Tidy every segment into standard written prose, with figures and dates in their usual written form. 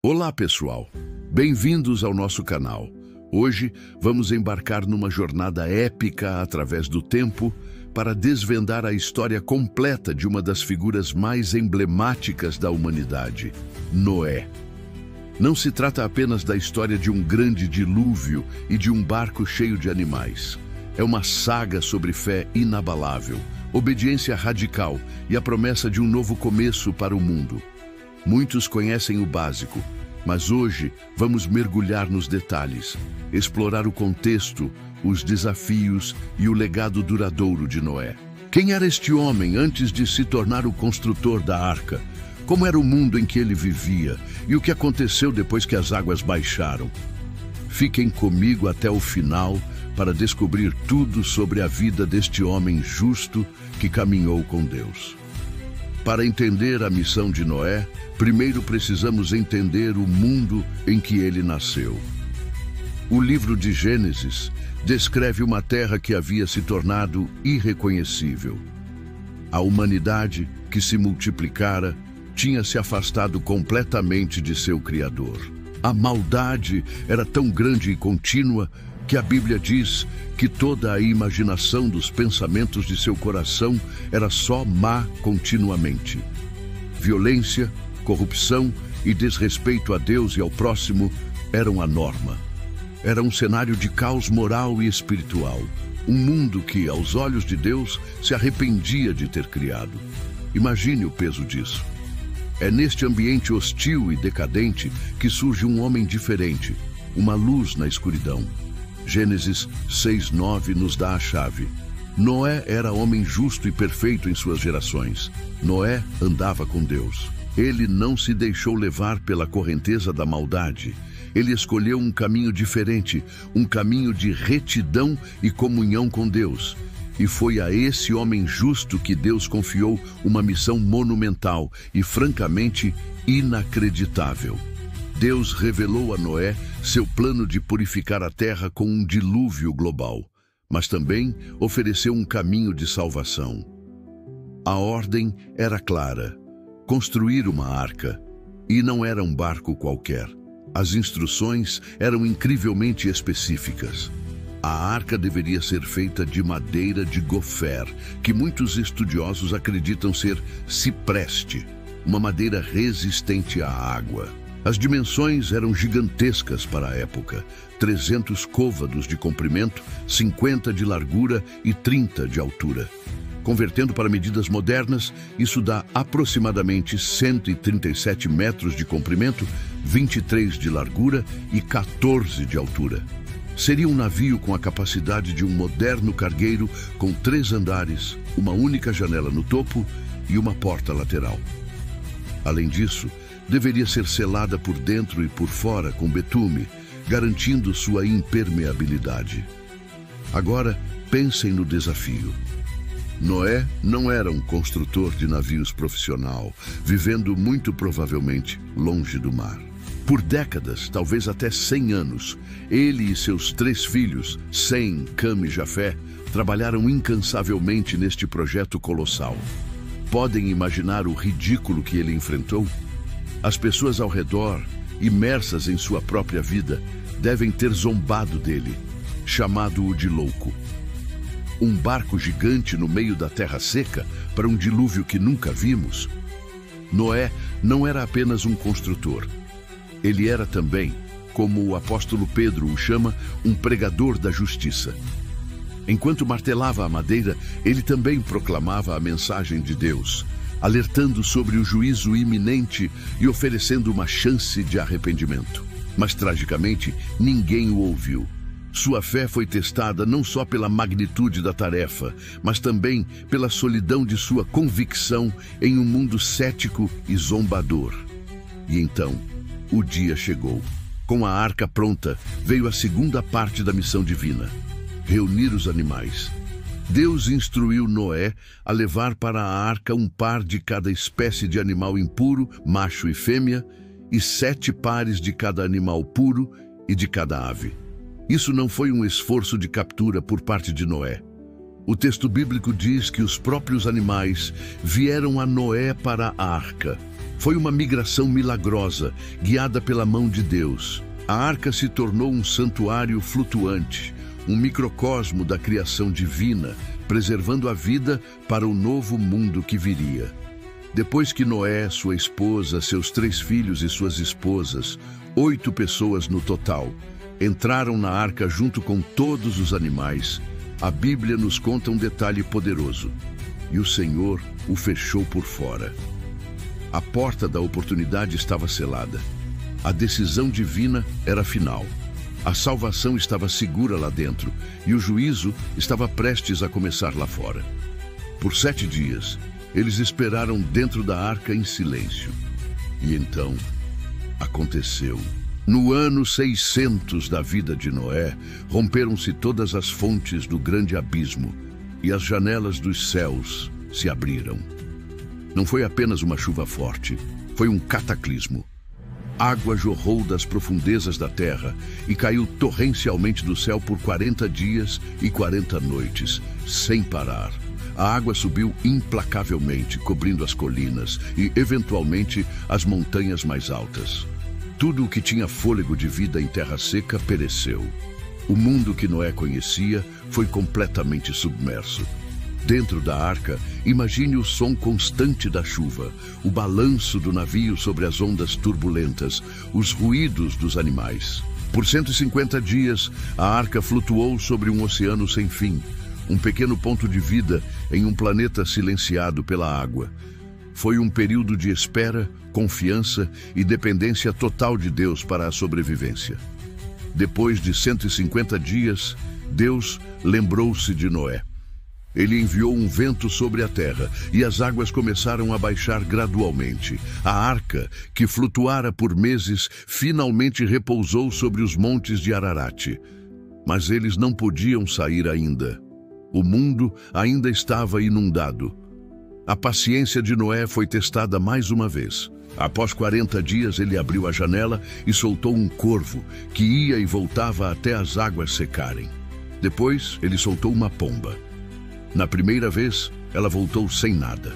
Olá, pessoal! Bem-vindos ao nosso canal. Hoje vamos embarcar numa jornada épica através do tempo para desvendar a história completa de uma das figuras mais emblemáticas da humanidade, Noé. Não se trata apenas da história de um grande dilúvio e de um barco cheio de animais. É uma saga sobre fé inabalável, obediência radical e a promessa de um novo começo para o mundo. Muitos conhecem o básico, mas hoje vamos mergulhar nos detalhes, explorar o contexto, os desafios e o legado duradouro de Noé. Quem era este homem antes de se tornar o construtor da arca? Como era o mundo em que ele vivia? E o que aconteceu depois que as águas baixaram? Fiquem comigo até o final para descobrir tudo sobre a vida deste homem justo que caminhou com Deus. Para entender a missão de Noé, primeiro precisamos entender o mundo em que ele nasceu. O livro de Gênesis descreve uma terra que havia se tornado irreconhecível. A humanidade, que se multiplicara, tinha se afastado completamente de seu Criador. A maldade era tão grande e contínua que a Bíblia diz que toda a imaginação dos pensamentos de seu coração era só má continuamente. Violência, corrupção e desrespeito a Deus e ao próximo eram a norma. Era um cenário de caos moral e espiritual, um mundo que, aos olhos de Deus, se arrependia de ter criado. Imagine o peso disso. É neste ambiente hostil e decadente que surge um homem diferente, uma luz na escuridão. Gênesis 6:9 nos dá a chave. Noé era homem justo e perfeito em suas gerações. Noé andava com Deus. Ele não se deixou levar pela correnteza da maldade. Ele escolheu um caminho diferente, um caminho de retidão e comunhão com Deus. E foi a esse homem justo que Deus confiou uma missão monumental e, francamente, inacreditável. Deus revelou a Noé seu plano de purificar a terra com um dilúvio global, mas também ofereceu um caminho de salvação. A ordem era clara: construir uma arca, e não era um barco qualquer. As instruções eram incrivelmente específicas. A arca deveria ser feita de madeira de gofer, que muitos estudiosos acreditam ser cipreste, uma madeira resistente à água. As dimensões eram gigantescas para a época: 300 côvados de comprimento, 50 de largura e 30 de altura. Convertendo para medidas modernas, isso dá aproximadamente 137 metros de comprimento, 23 de largura e 14 de altura. Seria um navio com a capacidade de um moderno cargueiro com 3 andares, uma única janela no topo e uma porta lateral. Além disso, deveria ser selada por dentro e por fora com betume, garantindo sua impermeabilidade. Agora, pensem no desafio. Noé não era um construtor de navios profissional, vivendo muito provavelmente longe do mar. Por décadas, talvez até 100 anos, ele e seus 3 filhos, Sem, Cam e Jafé, trabalharam incansavelmente neste projeto colossal. Podem imaginar o ridículo que ele enfrentou? As pessoas ao redor, imersas em sua própria vida, devem ter zombado dele, chamado-o de louco. Um barco gigante no meio da terra seca para um dilúvio que nunca vimos? Noé não era apenas um construtor. Ele era também, como o apóstolo Pedro o chama, um pregador da justiça. Enquanto martelava a madeira, ele também proclamava a mensagem de Deus, alertando sobre o juízo iminente e oferecendo uma chance de arrependimento. Mas, tragicamente, ninguém o ouviu. Sua fé foi testada não só pela magnitude da tarefa, mas também pela solidão de sua convicção em um mundo cético e zombador. E então, o dia chegou. Com a arca pronta, veio a segunda parte da missão divina: reunir os animais. Deus instruiu Noé a levar para a arca um par de cada espécie de animal impuro, macho e fêmea, e 7 pares de cada animal puro e de cada ave. Isso não foi um esforço de captura por parte de Noé. O texto bíblico diz que os próprios animais vieram a Noé para a arca. Foi uma migração milagrosa, guiada pela mão de Deus. A arca se tornou um santuário flutuante, um microcosmo da criação divina, preservando a vida para o novo mundo que viria. Depois que Noé, sua esposa, seus 3 filhos e suas esposas, 8 pessoas no total, entraram na arca junto com todos os animais, a Bíblia nos conta um detalhe poderoso. E o Senhor o fechou por fora. A porta da oportunidade estava selada. A decisão divina era final. A salvação estava segura lá dentro e o juízo estava prestes a começar lá fora. Por 7 dias, eles esperaram dentro da arca em silêncio. E então, aconteceu. No ano 600 da vida de Noé, romperam-se todas as fontes do grande abismo e as janelas dos céus se abriram. Não foi apenas uma chuva forte, foi um cataclismo. Água jorrou das profundezas da terra e caiu torrencialmente do céu por 40 dias e 40 noites, sem parar. A água subiu implacavelmente, cobrindo as colinas e, eventualmente, as montanhas mais altas. Tudo o que tinha fôlego de vida em terra seca pereceu. O mundo que Noé conhecia foi completamente submerso. Dentro da arca, imagine o som constante da chuva, o balanço do navio sobre as ondas turbulentas, os ruídos dos animais. Por 150 dias, a arca flutuou sobre um oceano sem fim, um pequeno ponto de vida em um planeta silenciado pela água. Foi um período de espera, confiança e dependência total de Deus para a sobrevivência. Depois de 150 dias, Deus lembrou-se de Noé. Ele enviou um vento sobre a terra e as águas começaram a baixar gradualmente. A arca, que flutuara por meses, finalmente repousou sobre os montes de Ararat. Mas eles não podiam sair ainda. O mundo ainda estava inundado. A paciência de Noé foi testada mais uma vez. Após 40 dias, ele abriu a janela e soltou um corvo, que ia e voltava até as águas secarem. Depois, ele soltou uma pomba. Na primeira vez, ela voltou sem nada.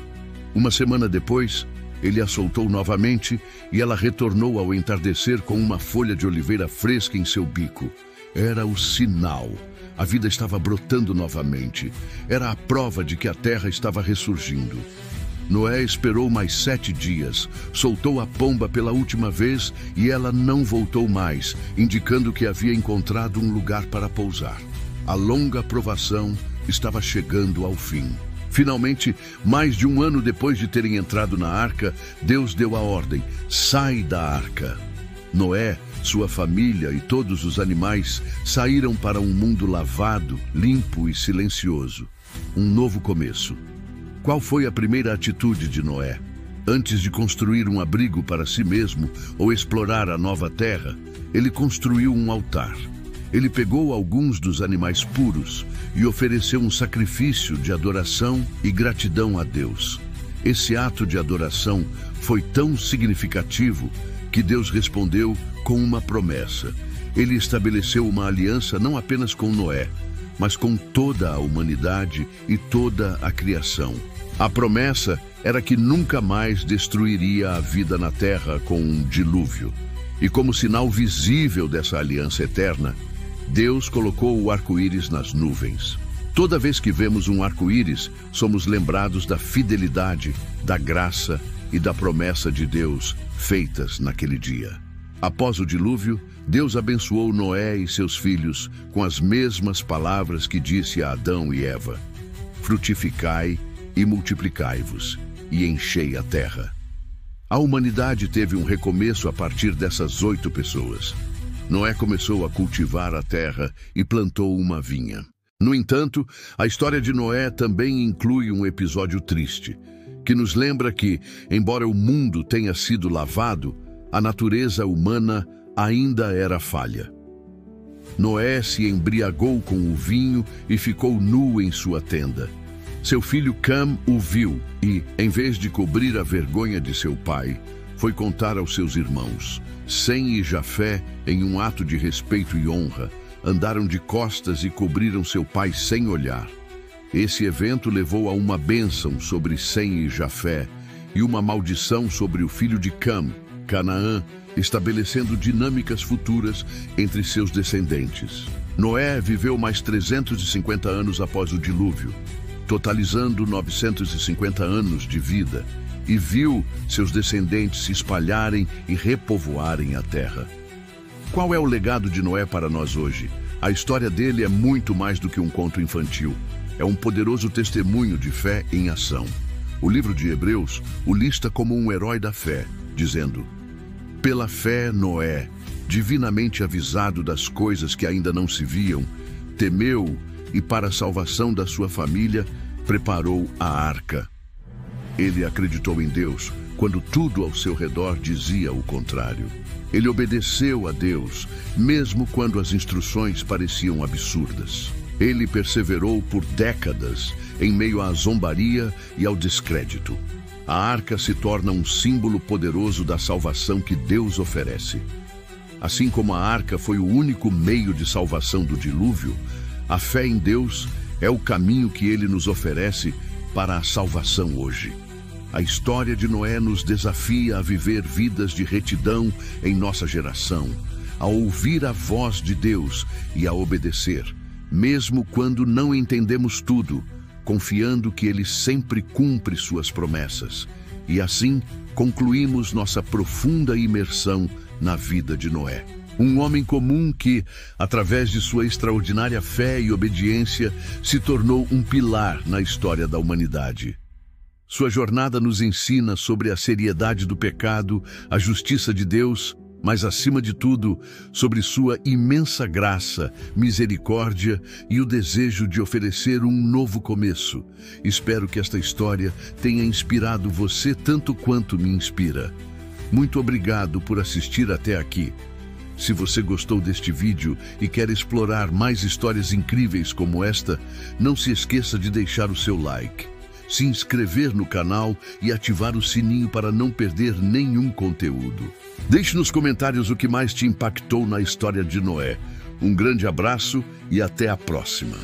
Uma semana depois, ele a soltou novamente e ela retornou ao entardecer com uma folha de oliveira fresca em seu bico. Era o sinal. A vida estava brotando novamente. Era a prova de que a terra estava ressurgindo. Noé esperou mais 7 dias, soltou a pomba pela última vez e ela não voltou mais, indicando que havia encontrado um lugar para pousar. A longa provação estava chegando ao fim. Finalmente, mais de 1 ano depois de terem entrado na arca, Deus deu a ordem: sai da arca. Noé, sua família e todos os animais saíram para um mundo lavado, limpo e silencioso. Um novo começo. Qual foi a primeira atitude de Noé? Antes de construir um abrigo para si mesmo ou explorar a nova terra, ele construiu um altar. Ele pegou alguns dos animais puros e ofereceu um sacrifício de adoração e gratidão a Deus. Esse ato de adoração foi tão significativo que Deus respondeu com uma promessa. Ele estabeleceu uma aliança não apenas com Noé, mas com toda a humanidade e toda a criação. A promessa era que nunca mais destruiria a vida na terra com um dilúvio. E como sinal visível dessa aliança eterna, Deus colocou o arco-íris nas nuvens. Toda vez que vemos um arco-íris, somos lembrados da fidelidade, da graça e da promessa de Deus feitas naquele dia. Após o dilúvio, Deus abençoou Noé e seus filhos com as mesmas palavras que disse a Adão e Eva: frutificai e multiplicai-vos, e enchei a terra. A humanidade teve um recomeço a partir dessas 8 pessoas. Noé começou a cultivar a terra e plantou uma vinha. No entanto, a história de Noé também inclui um episódio triste, que nos lembra que, embora o mundo tenha sido lavado, a natureza humana ainda era falha. Noé se embriagou com o vinho e ficou nu em sua tenda. Seu filho Cam o viu e, em vez de cobrir a vergonha de seu pai, foi contar aos seus irmãos. Sem e Jafé, em um ato de respeito e honra, andaram de costas e cobriram seu pai sem olhar. Esse evento levou a uma bênção sobre Sem e Jafé e uma maldição sobre o filho de Cam, Canaã, estabelecendo dinâmicas futuras entre seus descendentes. Noé viveu mais 350 anos após o dilúvio, totalizando 950 anos de vida, e viu seus descendentes se espalharem e repovoarem a terra. Qual é o legado de Noé para nós hoje? A história dele é muito mais do que um conto infantil. É um poderoso testemunho de fé em ação. O livro de Hebreus o lista como um herói da fé, dizendo: pela fé, Noé, divinamente avisado das coisas que ainda não se viam, temeu e, para a salvação da sua família, preparou a arca. Ele acreditou em Deus quando tudo ao seu redor dizia o contrário. Ele obedeceu a Deus, mesmo quando as instruções pareciam absurdas. Ele perseverou por décadas em meio à zombaria e ao descrédito. A arca se torna um símbolo poderoso da salvação que Deus oferece. Assim como a arca foi o único meio de salvação do dilúvio, a fé em Deus é o caminho que Ele nos oferece para a salvação hoje. A história de Noé nos desafia a viver vidas de retidão em nossa geração, a ouvir a voz de Deus e a obedecer, mesmo quando não entendemos tudo, confiando que Ele sempre cumpre suas promessas. E assim, concluímos nossa profunda imersão na vida de Noé. Um homem comum que, através de sua extraordinária fé e obediência, se tornou um pilar na história da humanidade. Sua jornada nos ensina sobre a seriedade do pecado, a justiça de Deus, mas, acima de tudo, sobre sua imensa graça, misericórdia e o desejo de oferecer um novo começo. Espero que esta história tenha inspirado você tanto quanto me inspira. Muito obrigado por assistir até aqui. Se você gostou deste vídeo e quer explorar mais histórias incríveis como esta, não se esqueça de deixar o seu like, se inscrever no canal e ativar o sininho para não perder nenhum conteúdo. Deixe nos comentários o que mais te impactou na história de Noé. Um grande abraço e até a próxima.